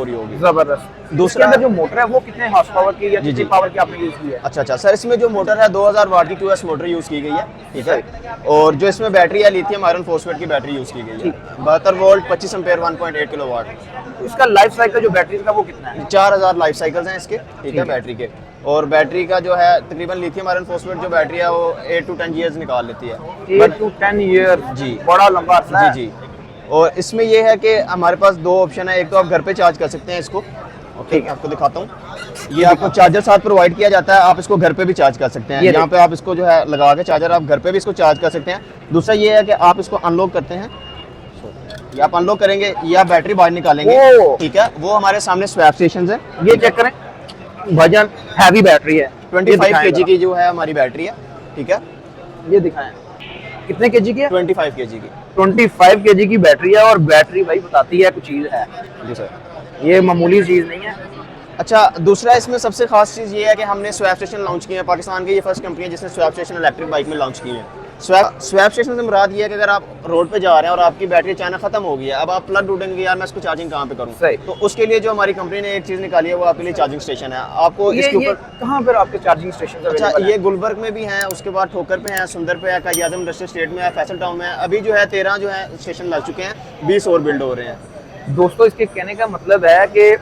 हो रही होगी। जबरदस्त। दूसरा इसके अंदर जो मोटर है वो कितने हॉर्स पावर की या जी, कितनी जी। पावर की आपने यूज की है? अच्छा सर, इसमें जो मोटर है 2000 वाट की QS मोटर यूज़ की गई है, ठीक है। और जो इसमें बैटरी है लिथियम आयरन फॉस्फेट की बैटरी यूज़ की गई है, 72 वोल्ट 25 एम्पेयर 1.8 किलोवाट। इसका लाइफ साइकिल जो बैटरी का वो कितना है? 4000 लाइफ साइकिल्स हैं इसके, ठीक है, बैटरी के। और बैटरी का जो है तकरीबन लिथियम आयरन फॉस्फेट जो बैटरी है वो 8 to 10 ईयर्स निकाल लेती है। 8 to 10 ईयर, जी, बड़ा लंबा अरसा जी है। जी। और इसमें ये है कि हमारे पास दो ऑप्शन है, एक तो आप घर पे चार्ज कर सकते हैं इसको, ओके, आपको दिखाता हूँ। ये आपको चार्जर साथ प्रोवाइड किया जाता है, आप इसको घर पे भी चार्ज कर सकते हैं। ये यहाँ पे आप इसको जो है लगा के चार्जर आप घर पे भी इसको चार्ज कर सकते हैं। दूसरा ये है कि आप इसको अनलॉक करते हैं, ये आप अनलॉक करेंगे, ये आप बैटरी बाहर निकालेंगे, ओह। ठीक है। वो हमारे सामने स्वैप स्टेशन है, ये चेक करें, वजन हैवी बैटरी है, 25 kg की जो है हमारी बैटरी है, ठीक है। ये दिखाएं कितने केजी की है? 25 kg की। 25 केजी की बैटरी है और बैटरी भाई बताती है कुछ चीज है, जी सर। ये मामूली चीज नहीं है। अच्छा, दूसरा इसमें सबसे खास चीज़ ये है कि हमने स्वैप स्टेशन लॉन्च किए हैं। पाकिस्तान की ये फर्स्ट कंपनी है जिसने स्वैप स्टेशन इलेक्ट्रिक बाइक में लॉन्च किए हैं। स्वैप स्टेशन से मुराद ये है कि अगर आप रोड पे जा रहे हैं और आपकी बैटरी अचानक खत्म हो गई है, अब आप प्लग ढूंढेंगे यार मैं इसको चार्जिंग कहाँ पे करूँ, सही। तो उसके लिए जो हमारी कंपनी ने एक चीज़ निकाली है वो आपके लिए चार्जिंग स्टेशन है। आपको इसके ये ऊपर कहाँ पर आपके चार्जिंग स्टेशन? अच्छा, ये गुलबर्ग में भी हैं, उसके बाद ठोकर पे हैं, सुंदर पे है, कायद आज़म इंडस्ट्रियल स्टेट में है, फैसल टाउन में है। अभी जो है 13 जो है स्टेशन लग चुके हैं, 20 और बिल्ड हो रहे हैं। दोस्तों इसके कहने का मतलब है कि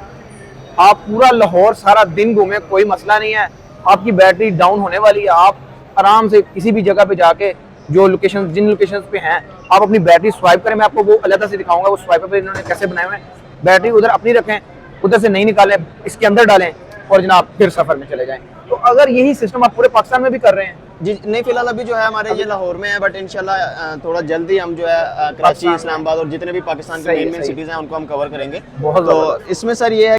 आप पूरा लाहौर सारा दिन घूमे, कोई मसला नहीं है, आपकी बैटरी डाउन होने वाली है, आप आराम से किसी भी जगह पे जाके जो लोकेशन जिन लोकेशंस पे हैं आप अपनी बैटरी स्वाइप करें। मैं आपको वो अलग से दिखाऊंगा वो स्वाइपर पे इन्होंने कैसे बनाए हुए हैं। बैटरी उधर अपनी रखें, उधर से नहीं निकालें, इसके अंदर डालें और जनाब फिर सफर में चले जाएं। तो अगर यही सिस्टम आप पूरे पाकिस्तान में भी कर रहे हैं? जी नहीं, फिलहाल अभी जो है हमारे ये लाहौर में है, बट इंशाल्लाह थोड़ा जल्दी हम जो है कराची, इस्लामाबाद और जितने भी पाकिस्तान के मेन सिटीज़ हैं उनको हम कवर करेंगे। बहुत तो इसमें सर ये है